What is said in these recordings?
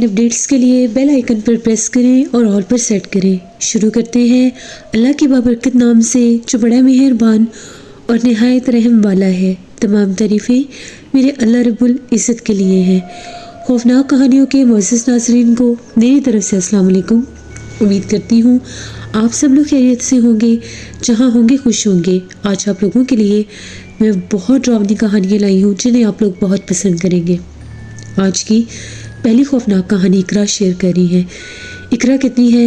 Updates के लिए bell icon पर प्रेस करें और ऑल पर सेट करें। शुरू करते हैं अल्लाह के बाबरकत नाम से जो बड़ा मेहरबान और निहायत रहम वाला है। तमाम तारीफ़ें मेरे अल्लाह रब्बुल इज़्ज़त के लिए हैं। खौफनाक कहानियों के मोअज़्ज़ज़ नाज़रीन को मेरी तरफ से अस्सलाम वालेकुम। उम्मीद करती हूँ आप सब लोग खैरियत से होंगे, जहाँ होंगे खुश होंगे। आज आप लोगों के लिए मैं बहुत डरावनी कहानियाँ लाई हूँ जिन्हें आप लोग बहुत पसंद करेंगे। आज की पहली खौफनाक कहानी इकरा शेयर कर रही है। इकरा कहती है,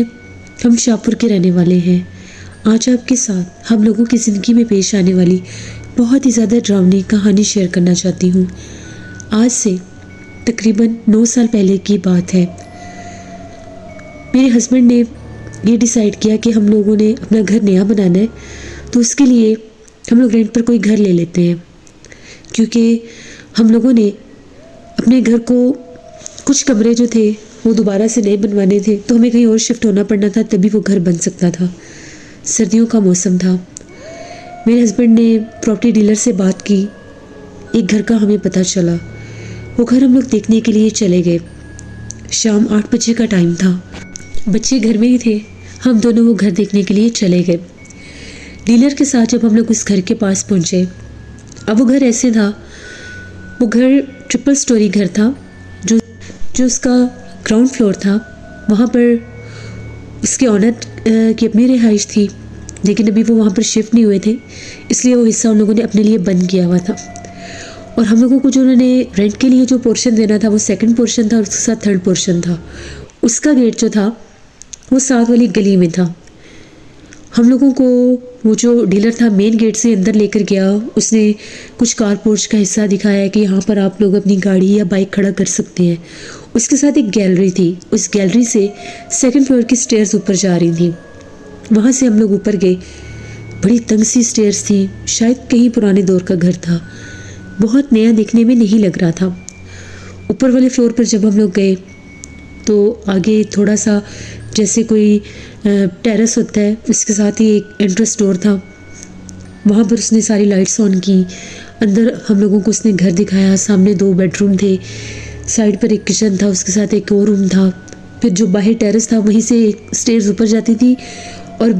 हम शाहपुर के रहने वाले हैं। आज आपके साथ हम लोगों की ज़िंदगी में पेश आने वाली बहुत ही ज़्यादा डरावनी कहानी शेयर करना चाहती हूँ। आज से तकरीबन 9 साल पहले की बात है। मेरे हस्बैंड ने ये डिसाइड किया कि हम लोगों ने अपना घर नया बनाना है, तो उसके लिए हम लोग रेंट पर कोई घर ले लेते हैं, क्योंकि हम लोगों ने अपने घर को कुछ कमरे जो थे वो दोबारा से नए बनवाने थे, तो हमें कहीं और शिफ्ट होना पड़ना था, तभी वो घर बन सकता था। सर्दियों का मौसम था। मेरे हस्बैंड ने प्रॉपर्टी डीलर से बात की। एक घर का हमें पता चला। वो घर हम लोग देखने के लिए चले गए। शाम 8 बजे का टाइम था। बच्चे घर में ही थे। हम दोनों वो घर देखने के लिए चले गए। डीलर के साथ जब हम लोग उस घर के पास पहुँचे, अब वो घर ऐसे था, वो घर ट्रिपल स्टोरी घर था। जो उसका ग्राउंड फ्लोर था, वहाँ पर उसके ऑनर की अपनी रिहाइश थी, लेकिन अभी वो वहाँ पर शिफ्ट नहीं हुए थे, इसलिए वो हिस्सा उन लोगों ने अपने लिए बंद किया हुआ था। और हम लोगों को जो उन्होंने रेंट के लिए जो पोर्शन देना था वो सेकंड पोर्शन था, और उसके साथ थर्ड पोर्शन था। उसका गेट जो था वो साथ वाली गली में था। हम लोगों को वो जो डीलर था मेन गेट से अंदर लेकर गया। उसने कुछ कार पोर्च का हिस्सा दिखाया कि यहाँ पर आप लोग अपनी गाड़ी या बाइक खड़ा कर सकते हैं। उसके साथ एक गैलरी थी। उस गैलरी से सेकंड फ्लोर की स्टेयर्स ऊपर जा रही थी। वहाँ से हम लोग ऊपर गए। बड़ी तंग सी स्टेयर्स थी। शायद कहीं पुराने दौर का घर था। बहुत नया देखने में नहीं लग रहा था। ऊपर वाले फ्लोर पर जब हम लोग गए तो आगे थोड़ा सा जैसे कोई टेरेस होता है, उसके साथ ही एक एंट्रेंस डोर था। वहाँ पर उसने सारी लाइट्स ऑन की। अंदर हम लोगों को उसने घर दिखाया। सामने 2 बेडरूम थे, साइड पर एक किचन था, उसके साथ एक और रूम था। फिर जो बाहर टेरेस था वहीं से एक स्टेयर्स ऊपर जाती थी, और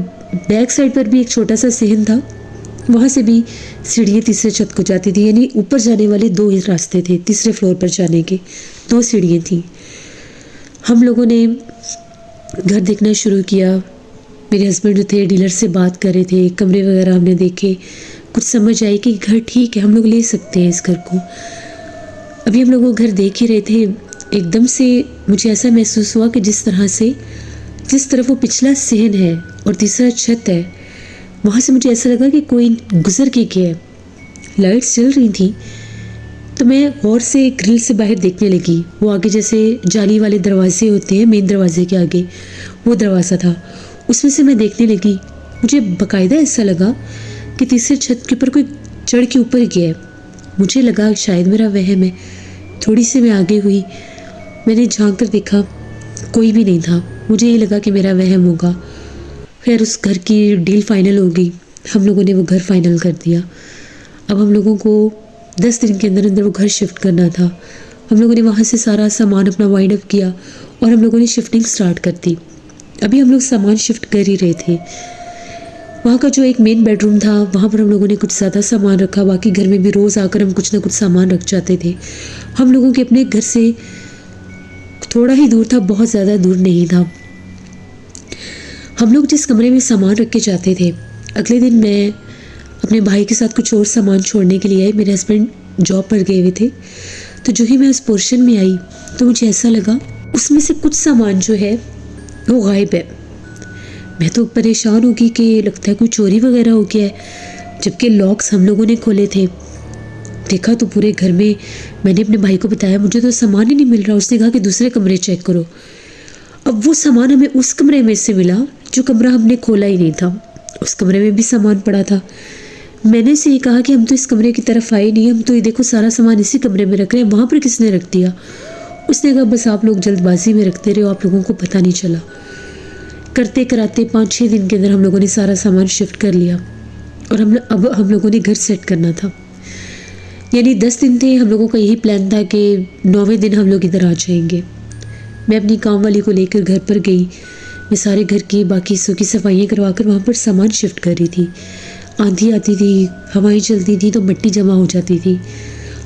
बैक साइड पर भी एक छोटा सा सहन था, वहाँ से भी सीढ़ियाँ तीसरे छत को जाती थी। यानी ऊपर जाने वाले 2 ही रास्ते थे, तीसरे फ्लोर पर जाने के 2 सीढ़ियाँ थी। हम लोगों ने घर देखना शुरू किया। मेरे हस्बैंड जो थे डीलर से बात कर रहे थे, कमरे वगैरह हमने देखे। कुछ समझ आई कि घर ठीक है, हम लोग ले सकते हैं इस घर को। अभी हम लोग वो घर देख ही रहे थे, एकदम से मुझे ऐसा महसूस हुआ कि जिस तरफ वो पिछला सहन है और तीसरा छत है, वहाँ से मुझे ऐसा लगा कि कोई गुजर के गया है। लाइट्स जल रही थी, तो मैं गौर से ग्रिल से बाहर देखने लगी। वो आगे जैसे जाली वाले दरवाजे होते हैं मेन दरवाजे के आगे, वो दरवाज़ा था, उसमें से मैं देखने लगी। मुझे बाकायदा ऐसा लगा कि तीसरे छत के ऊपर कोई चढ़ के ऊपर गया है। मुझे लगा शायद मेरा वहम है। थोड़ी सी मैं आगे हुई, मैंने झांक कर देखा, कोई भी नहीं था। मुझे ये लगा कि मेरा वहम होगा। खैर उस घर की डील फाइनल हो गई। हम लोगों ने वो घर फाइनल कर दिया। अब हम लोगों को 10 दिन के अंदर अंदर वो घर शिफ्ट करना था। हम लोगों ने वहाँ से सारा सामान अपना वाइंड अप किया और हम लोगों ने शिफ्टिंग स्टार्ट कर दी। अभी हम लोग सामान शिफ्ट कर ही रहे थे। वहाँ का जो एक मेन बेडरूम था, वहाँ पर हम लोगों ने कुछ ज़्यादा सामान रखा। बाकी घर में भी रोज़ आकर हम कुछ ना कुछ सामान रख जाते थे। हम लोगों के अपने घर से थोड़ा ही दूर था, बहुत ज़्यादा दूर नहीं था। हम लोग जिस कमरे में सामान रख के जाते थे, अगले दिन मैं अपने भाई के साथ कुछ और सामान छोड़ने के लिए आई। मेरे हस्बैंड जॉब पर गए हुए थे, तो जो ही मैं उस पोर्शन में आई तो मुझे ऐसा लगा उसमें से कुछ सामान जो है वो गायब है। मैं तो परेशान हो गई कि लगता है कोई चोरी वगैरह हो गया है, जबकि लॉक्स हम लोगों ने खोले थे। देखा तो पूरे घर में, मैंने अपने भाई को बताया मुझे तो सामान ही नहीं मिल रहा। उसने कहा कि दूसरे कमरे चेक करो। अब वो सामान हमें उस कमरे में से मिला जो कमरा हमने खोला ही नहीं था। उस कमरे में भी सामान पड़ा था। मैंने से ये कहा कि हम तो इस कमरे की तरफ आए नहीं, हम तो ये देखो सारा सामान इसी कमरे में रख रहे हैं, वहाँ पर किसने रख दिया? उसने कहा बस आप लोग जल्दबाजी में रखते रहे हो, आप लोगों को पता नहीं चला। करते कराते 5-6 दिन के अंदर हम लोगों ने सारा सामान शिफ्ट कर लिया, और अब हम लोगों ने घर सेट करना था। यानी 10 दिन थे। हम लोगों का यही प्लान था कि 9वें दिन हम लोग इधर आ जाएंगे। मैं अपनी काम वाली को लेकर घर पर गई। मैं सारे घर की बाकी हिस्सों की सफाइयाँ करवा कर वहाँ पर सामान शिफ्ट कर रही थी। आंधी आती थी, हवाएं चलती थी तो मिट्टी जमा हो जाती थी।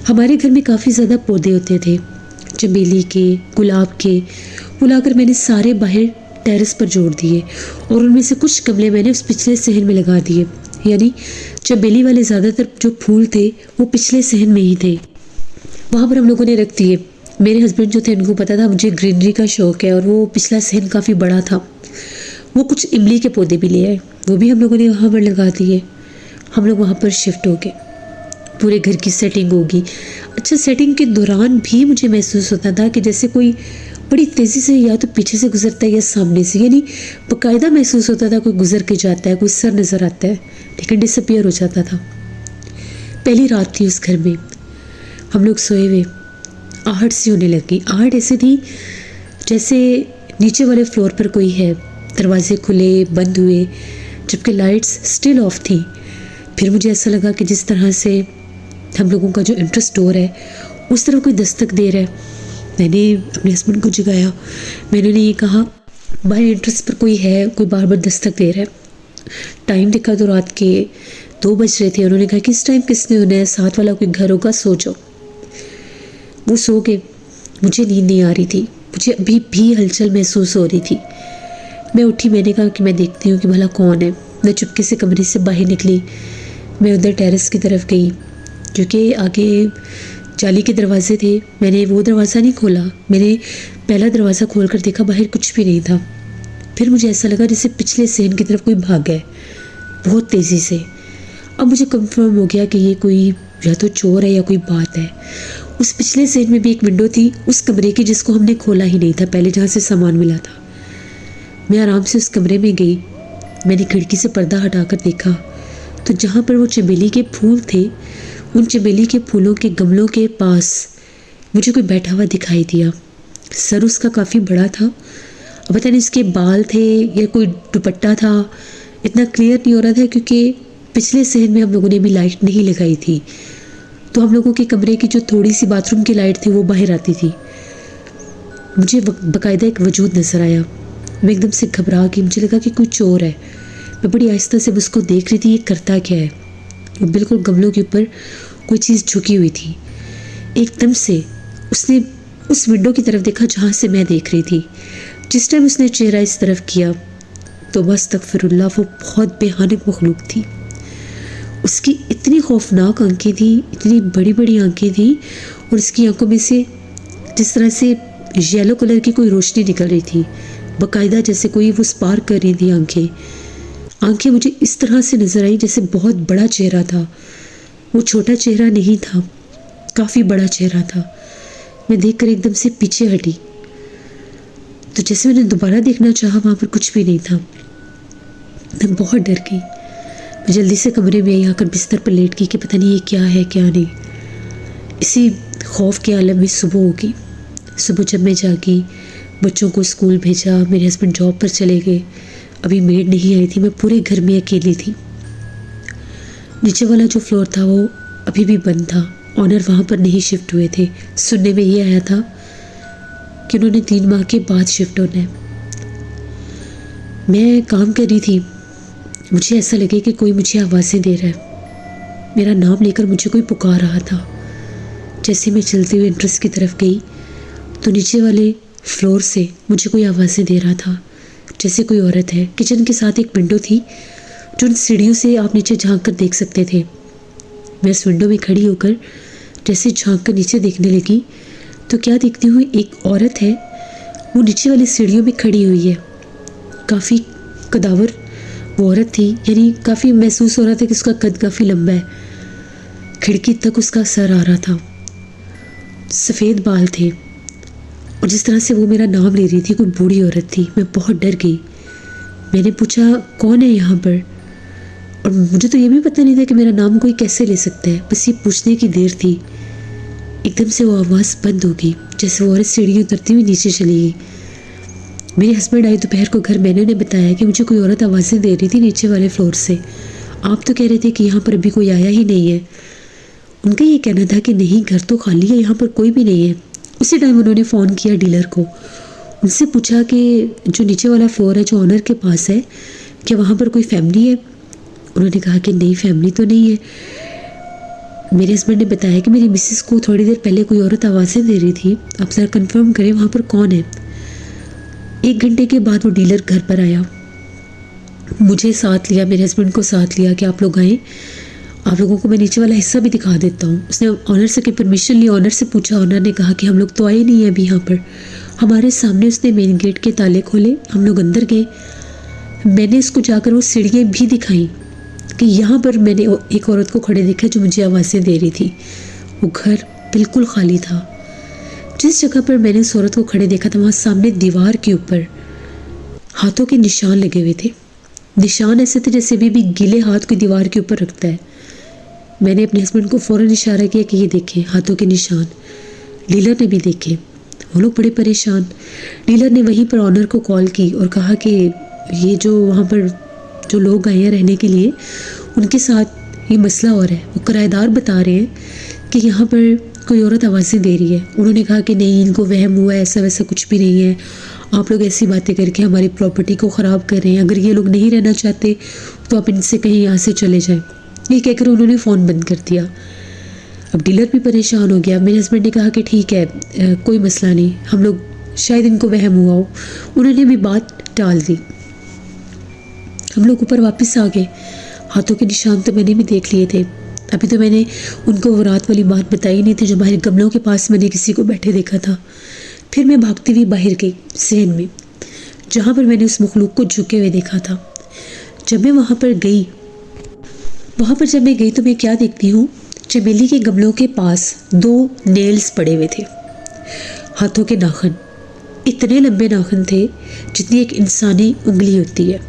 हमारे घर में काफ़ी ज़्यादा पौधे होते थे, चमेली के, गुलाब के। वो लाकर मैंने सारे बाहर टेरेस पर जोड़ दिए और उनमें से कुछ गमले मैंने उस पिछले सहन में लगा दिए। यानी चमेली वाले ज़्यादातर जो फूल थे वो पिछले सहन में ही थे, वहाँ पर हम लोगों ने रख दिए। मेरे हस्बैंड जो थे उनको पता था मुझे ग्रीनरी का शौक़ है और वो पिछला सहन काफ़ी बड़ा था। वो कुछ इमली के पौधे भी ले आए, वो भी हम लोगों ने वहाँ पर लगा दिए। हम लोग वहाँ पर शिफ्ट हो गए, पूरे घर की सेटिंग होगी। अच्छा, सेटिंग के दौरान भी मुझे महसूस होता था कि जैसे कोई बड़ी तेज़ी से या तो पीछे से गुजरता है या सामने से, यानी बाकायदा महसूस होता था कोई गुजर के जाता है, कोई सर नज़र आता है लेकिन डिसअपीयर हो जाता था। पहली रात थी उस घर में, हम लोग सोए हुए, आहट सी होने लगी। आहट ऐसे थी जैसे नीचे वाले फ्लोर पर कोई है, दरवाजे खुले बंद हुए जबकि लाइट्स स्टिल ऑफ थी। फिर मुझे ऐसा लगा कि जिस तरह से हम लोगों का जो एंट्रेंस डोर है उस तरफ कोई दस्तक दे रहा है। मैंने अपने हस्बैंड को जगाया, मैंने उन्हें ये कहा बाहर एंट्रेंस पर कोई है, कोई बार बार दस्तक दे रहा है। टाइम देखा तो रात के 2 बज रहे थे। उन्होंने कहा कि इस टाइम किसने होना है, साथ वाला कोई घर होगा, सो जाओ। वो सो गए। मुझे नींद नहीं आ रही थी, मुझे अभी भी हलचल महसूस हो रही थी। मैं उठी, मैंने कहा कि मैं देखती हूँ कि भला कौन है। मैं चुपके से कमरे से बाहर निकली, मैं उधर टेरेस की तरफ गई क्योंकि आगे जाली के दरवाजे थे। मैंने वो दरवाज़ा नहीं खोला, मैंने पहला दरवाज़ा खोल कर देखा, बाहर कुछ भी नहीं था। फिर मुझे ऐसा लगा जैसे पिछले सहन की तरफ कोई भाग गया बहुत तेज़ी से। अब मुझे कंफर्म हो गया कि ये कोई या तो चोर है या कोई बात है। उस पिछले सहन में भी एक विंडो थी उस कमरे की जिसको हमने खोला ही नहीं था पहले, जहाँ से सामान मिला था। मैं आराम से उस कमरे में गई, मैंने खिड़की से पर्दा हटाकर देखा तो जहाँ पर वो चमेली के फूल थे, उन चमेली के फूलों के गमलों के पास मुझे कोई बैठा हुआ दिखाई दिया। सर उसका काफ़ी बड़ा था, अब पता नहीं उसके बाल थे या कोई दुपट्टा था, इतना क्लियर नहीं हो रहा था क्योंकि पिछले सहन में हम लोगों ने भी लाइट नहीं लगाई थी। तो हम लोगों के कमरे की जो थोड़ी सी बाथरूम की लाइट थी वो बाहर आती थी। मुझे बाकायदा एक वजूद नज़र आया। मैं एकदम से घबरा गई, मुझे लगा कि कोई चोर है। मैं बड़ी आहिस्ता से उसको देख रही थी, ये करता क्या है। वो बिल्कुल गमलों के ऊपर कोई चीज़ झुकी हुई थी। एकदम से उसने उस विंडो की तरफ देखा जहाँ से मैं देख रही थी। जिस टाइम उसने चेहरा इस तरफ किया तो बस तकफिरुल्लाह, वो बहुत बेहानक मखलूक थी। उसकी इतनी खौफनाक आंखें थी, इतनी बड़ी बड़ी आंखें थी और उसकी आंखों में से जिस तरह से येलो कलर की कोई रोशनी निकल रही थी, बाकायदा जैसे कोई वो स्पार्क कर रही थी आंखें मुझे इस तरह से नज़र आई जैसे बहुत बड़ा चेहरा था। वो छोटा चेहरा नहीं था, काफ़ी बड़ा चेहरा था। मैं देखकर एकदम से पीछे हटी तो जैसे मैंने दोबारा देखना चाहा वहाँ पर कुछ भी नहीं था। मैं बहुत डर गई। मैं जल्दी से कमरे में आई, आकर बिस्तर पर लेट गई कि पता नहीं ये क्या है क्या नहीं। इसी खौफ के आलम में सुबह होगी। सुबह जब मैं जागी, बच्चों को स्कूल भेजा, मेरे हस्बैंड जॉब पर चले गए, अभी मेड नहीं आई थी, मैं पूरे घर में अकेली थी। नीचे वाला जो फ्लोर था वो अभी भी बंद था, ऑनर वहाँ पर नहीं शिफ्ट हुए थे। सुनने में ये आया था कि उन्होंने 3 माह के बाद शिफ्ट होना है। मैं काम कर रही थी, मुझे ऐसा लगे कि कोई मुझे आवाज़ें दे रहा है, मेरा नाम लेकर मुझे कोई पुकार रहा था। जैसे मैं चलते हुए एंट्रेंस की तरफ गई तो नीचे वाले फ्लोर से मुझे कोई आवाज़ें दे रहा था, जैसे कोई औरत है। किचन के साथ एक विंडो थी जो उन सीढ़ियों से आप नीचे झांक कर देख सकते थे। मैं इस विंडो में खड़ी होकर जैसे झांक कर नीचे देखने लगी तो क्या देखती हूँ, एक औरत है, वो नीचे वाली सीढ़ियों में खड़ी हुई है। काफ़ी कदावर वो औरत थी, यानी काफ़ी महसूस हो रहा था कि उसका कद काफ़ी लंबा है, खिड़की तक उसका सर आ रहा था, सफ़ेद बाल थे और जिस तरह से वो मेरा नाम ले रही थी कोई बूढ़ी औरत थी। मैं बहुत डर गई। मैंने पूछा कौन है यहाँ पर, और मुझे तो ये भी पता नहीं था कि मेरा नाम कोई कैसे ले सकता है, बस ये पूछने की देर थी। एकदम से वो आवाज़ बंद हो गई, जैसे वो औरत सीढ़ियाँ उतरती हुई नीचे चली गई। मेरे हस्बैंड आए दोपहर को घर, मैंने उन्हें बताया कि मुझे कोई औरत आवाज़ें दे रही थी नीचे वाले फ्लोर से। आप तो कह रहे थे कि यहाँ पर अभी कोई आया ही नहीं है। उनका ये कहना था कि नहीं, घर तो खाली है, यहाँ पर कोई भी नहीं है। उसी टाइम उन्होंने फ़ोन किया डीलर को उनसे पूछा कि जो नीचे वाला फ्लोर है जो ऑनर के पास है, क्या वहाँ पर कोई फैमिली है? उन्होंने कहा कि नहीं, फैमिली तो नहीं है। मेरे हस्बैंड ने बताया कि मेरी मिसेस को थोड़ी देर पहले कोई औरत आवाज़ें दे रही थी, आप ज़रा कंफर्म करें वहाँ पर कौन है। 1 घंटे के बाद वो डीलर घर पर आया, मुझे साथ लिया, मेरे हस्बैंड को साथ लिया कि आप लोग आएँ, आप लोगों को मैं नीचे वाला हिस्सा भी दिखा देता हूँ। उसने ऑनर से की परमिशन ली, ऑनर से पूछा, ऑनर ने कहा कि हम लोग तो आए नहीं हैं अभी यहाँ पर। हमारे सामने उसने मेन गेट के ताले खोले, हम लोग अंदर गए। मैंने उसको जाकर वो सीढ़ियाँ भी दिखाई कि यहाँ पर मैंने एक औरत को खड़े देखा जो मुझे आवाज़ें दे रही थी। वो घर बिल्कुल खाली था। जिस जगह पर मैंने उस औरत को खड़े देखा था वहाँ सामने दीवार के ऊपर हाथों के निशान लगे हुए थे। निशान ऐसे थे जैसे भी गीले हाथ कोई दीवार के ऊपर रखता है। मैंने अपने हस्बैंड को फ़ौरन इशारा किया कि ये देखें हाथों के निशान। डीलर ने भी देखे, वो लोग बड़े परेशान। डीलर ने वहीं पर ऑनर को कॉल की और कहा कि ये जो वहाँ पर जो लोग आए हैं रहने के लिए, उनके साथ ये मसला हो रहा है। वो किराएदार बता रहे हैं कि यहाँ पर कोई औरत आवाज़ें दे रही है। उन्होंने कहा कि नहीं, इनको वहम हुआ है, ऐसा वैसा कुछ भी नहीं है, आप लोग ऐसी बातें करके हमारी प्रॉपर्टी को ख़राब कर रहे हैं, अगर ये लोग नहीं रहना चाहते तो आप इनसे कहीं यहाँ से चले जाएं। ये कहकर उन्होंने फ़ोन बंद कर दिया। अब डीलर भी परेशान हो गया। मेरे हस्बैंड ने कहा कि ठीक है, कोई मसला नहीं, हम लोग शायद इनको वहम हुआ हो। उन्होंने भी बात टाल दी। हम लोग ऊपर वापस आ गए। हाथों के निशान तो मैंने भी देख लिए थे। अभी तो मैंने उनको वो रात वाली बात बताई नहीं थी जो बाहर गमलों के पास मैंने किसी को बैठे देखा था। फिर मैं भागती हुई बाहर गई सहन में, जहाँ पर मैंने उस मखलूक को झुके हुए देखा था। जब मैं वहाँ पर गई तो मैं क्या देखती हूँ, चमेली के गमलों के पास 2 नेल्स पड़े हुए थे, हाथों के नाखून। इतने लंबे नाखून थे जितनी एक इंसानी उंगली होती है।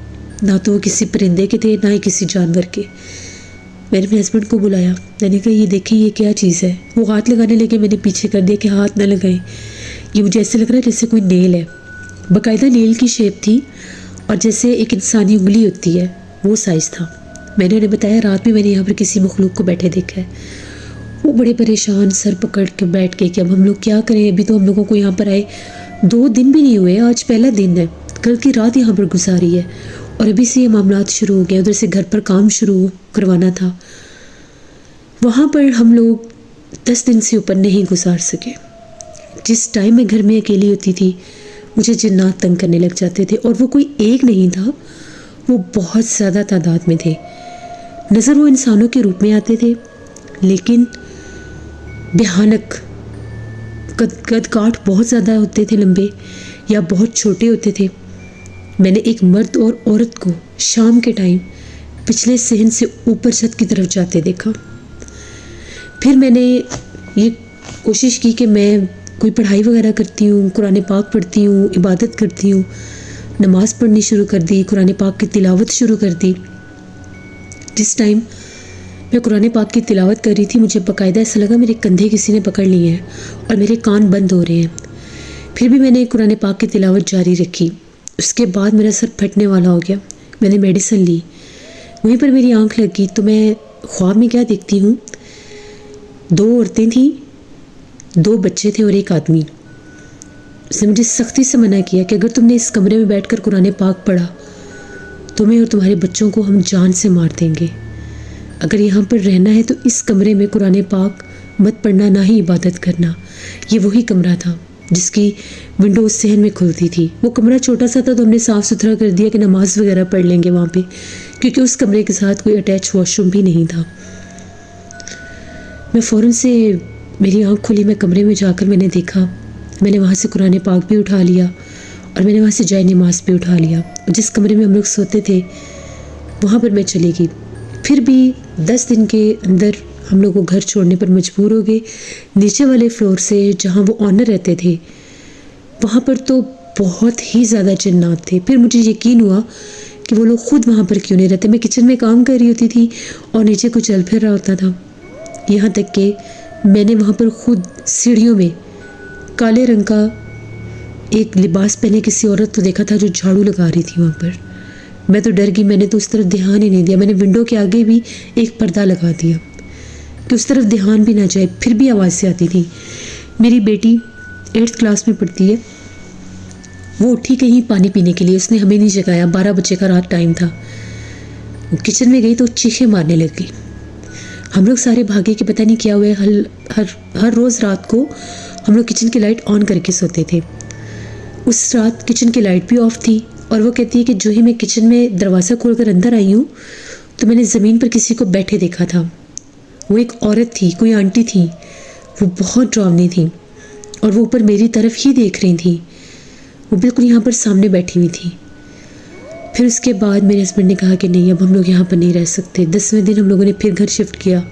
ना तो वो किसी परिंदे के थे, ना ही किसी जानवर के। मैंने अपने हस्बैंड को बुलाया, मैंने कहा ये देखिए ये क्या चीज़ है। वो हाथ लगाने लगे, मैंने पीछे कर दिया कि हाथ ना लगाएं, ये मुझे ऐसे लग रहा है जैसे कोई नेल है। बाकायदा नेल की शेप थी और जैसे एक इंसानी उंगली होती है वो साइज़ था। मैंने उन्हें बताया रात में मैंने यहाँ पर किसी मखलूक को बैठे देखा है। वो बड़े परेशान सर पकड़ के बैठ गए कि अब हम लोग क्या करें। अभी तो हम लोगों को यहाँ पर आए 2 दिन भी नहीं हुए, आज पहला दिन है, कल की रात यहाँ पर गुजारी है और अभी से ये मामलात शुरू हो गए। उधर से घर पर काम शुरू करवाना था। वहाँ पर हम लोग 10 दिन से ऊपर नहीं गुजार सके। जिस टाइम मैं घर में अकेली होती थी मुझे जिन्नात तंग करने लग जाते थे, और वो कोई एक नहीं था, वो बहुत ज़्यादा तादाद में थे। नज़र वो इंसानों के रूप में आते थे, लेकिन भयानक कद काठ बहुत ज़्यादा होते थे, लंबे या बहुत छोटे होते थे। मैंने एक मर्द और औरत को शाम के टाइम पिछले सहन से ऊपर छत की तरफ जाते देखा। फिर मैंने ये कोशिश की कि मैं कोई पढ़ाई वगैरह करती हूँ, कुरान पाक पढ़ती हूँ, इबादत करती हूँ, नमाज़ पढ़नी शुरू कर दी, कुरान पाक की तिलावत शुरू कर दी। जिस टाइम मैं कुरान पाक की तिलावत कर रही थी मुझे बाकायदा ऐसा लगा मेरे कंधे किसी ने पकड़ लिए हैं और मेरे कान बंद हो रहे हैं। फिर भी मैंने कुरान पाक की तिलावत जारी रखी। उसके बाद मेरा सर फटने वाला हो गया। मैंने मेडिसिन ली, वहीं पर मेरी आंख लगी तो मैं ख्वाब में क्या देखती हूँ, 2 औरतें थीं, 2 बच्चे थे और एक आदमी। उसने मुझे सख्ती से मना किया कि अगर तुमने इस कमरे में बैठकर कुरान पाक पढ़ा तुम्हें और तुम्हारे बच्चों को हम जान से मार देंगे। अगर यहाँ पर रहना है तो इस कमरे में कुरान पाक मत पढ़ना, ना ही इबादत करना। ये वही कमरा था जिसकी विंडो सहन में खुलती थी। वो कमरा छोटा सा था तो हमने साफ़ सुथरा कर दिया कि नमाज वगैरह पढ़ लेंगे वहाँ पे, क्योंकि उस कमरे के साथ कोई अटैच वॉशरूम भी नहीं था। मैं फ़ौरन से मेरी आँख खुली, मैं कमरे में जाकर मैंने देखा, मैंने वहाँ से कुरान पाक भी उठा लिया और मैंने वहाँ से जाए नमाज भी उठा लिया। जिस कमरे में हम लोग सोते थे वहाँ पर मैं चली गई। फिर भी 10 दिन के अंदर हम लोग को घर छोड़ने पर मजबूर हो गए। नीचे वाले फ्लोर से जहाँ वो ऑनर रहते थे वहाँ पर तो बहुत ही ज़्यादा जिन्नात थे। फिर मुझे यकीन हुआ कि वो लोग ख़ुद वहाँ पर क्यों नहीं रहते। मैं किचन में काम कर रही होती थी और नीचे कुछ चल फिर रहा होता था। यहाँ तक कि मैंने वहाँ पर ख़ुद सीढ़ियों में काले रंग का एक लिबास पहने किसी औरत को देखा था जो झाड़ू लगा रही थी वहाँ पर। मैं तो डर गई, मैंने तो उस तरफ ध्यान ही नहीं दिया। मैंने विंडो के आगे भी एक पर्दा लगा दिया कि उस तरफ ध्यान भी ना जाए। फिर भी आवाज़ से आती थी। मेरी बेटी 8th क्लास में पढ़ती है वो उठी कहीं पानी पीने के लिए, उसने हमें नहीं जगाया। 12 बजे का रात टाइम था। वो किचन में गई तो चीखें मारने लग गई। हम लोग सारे भागे कि पता नहीं क्या हुआ है। हर रोज़ रात को हम लोग किचन की लाइट ऑन करके सोते थे। उस रात किचन की लाइट भी ऑफ थी और वो कहती है कि जो ही मैं किचन में दरवाज़ा खोलकर अंदर आई हूँ तो मैंने ज़मीन पर किसी को बैठे देखा था। वो एक औरत थी, कोई आंटी थी। वो बहुत डरावनी थी और वो ऊपर मेरी तरफ ही देख रही थी। वो बिल्कुल यहाँ पर सामने बैठी हुई थी। फिर उसके बाद मेरे हस्बैंड ने कहा कि नहीं, अब हम लोग यहाँ पर नहीं रह सकते। 10वें दिन हम लोगों ने फिर घर शिफ्ट किया,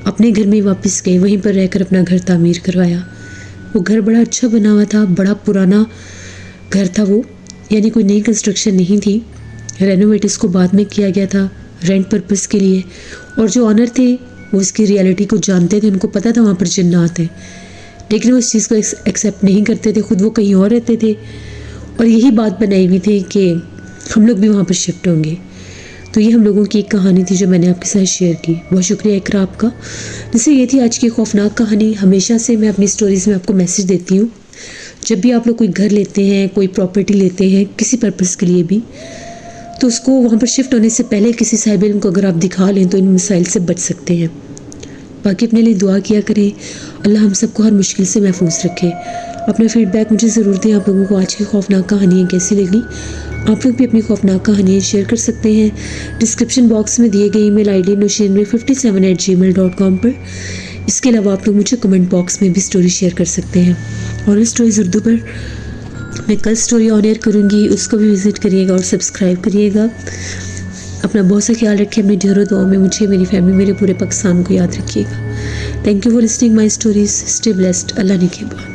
अपने घर में वापस गए, वहीं पर रहकर अपना घर तामीर करवाया। वो घर बड़ा अच्छा बना हुआ था, बड़ा पुराना घर था वो, यानी कोई नई कंस्ट्रक्शन नहीं थी। रेनोवेट इसको बाद में किया गया था रेंट पर्पस के लिए। और जो ऑनर थे वो इसकी रियलिटी को जानते थे, उनको पता था वहाँ पर जिन्नात हैं, लेकिन वो इस चीज़ को एक्सेप्ट नहीं करते थे। खुद वो कहीं और रहते थे और यही बात बनाई हुई थी कि हम लोग भी वहाँ पर शिफ्ट होंगे। तो ये हम लोगों की एक कहानी थी जो मैंने आपके साथ शेयर की। बहुत शुक्रिया इकरा आपका। जैसे ये थी आज की खौफनाक कहानी। हमेशा से मैं अपनी स्टोरीज़ में आपको मैसेज देती हूँ, जब भी आप लोग कोई घर लेते हैं, कोई प्रॉपर्टी लेते हैं किसी पर्पज़ के लिए भी, तो उसको वहाँ पर शिफ्ट होने से पहले किसी साहिब इल्म को अगर आप दिखा लें तो इन मसाइल से बच सकते हैं। बाकी अपने लिए दुआ किया करें, अल्लाह हम सबको हर मुश्किल से महफूज रखे। अपना फीडबैक मुझे ज़रूर दें, आप लोगों को आज की खौफनाक कहानियाँ कैसी लगी। आप लोग भी अपनी खौफनाक कहानियाँ शेयर कर सकते हैं डिस्क्रिप्शन बॉक्स में दिए गए ईमेल आईडी noshinme57@gmail.com पर। इसके अलावा आप लोग मुझे कमेंट बॉक्स में भी स्टोरी शेयर कर सकते हैं। और स्टोरीज़ उर्दू पर मैं कल स्टोरी ऑन एयर करूँगी, उसको भी विज़िट करिएगा और सब्सक्राइब करिएगा। अपना बहुत सा ख्याल रखिए, अपनी ढेरों दुआ में मुझे, मेरी फैमिली, मेरे पूरे पाकिस्तान को याद रखिएगा। Thank you for listening my stories. Stay blessed. Allah ने के बाद।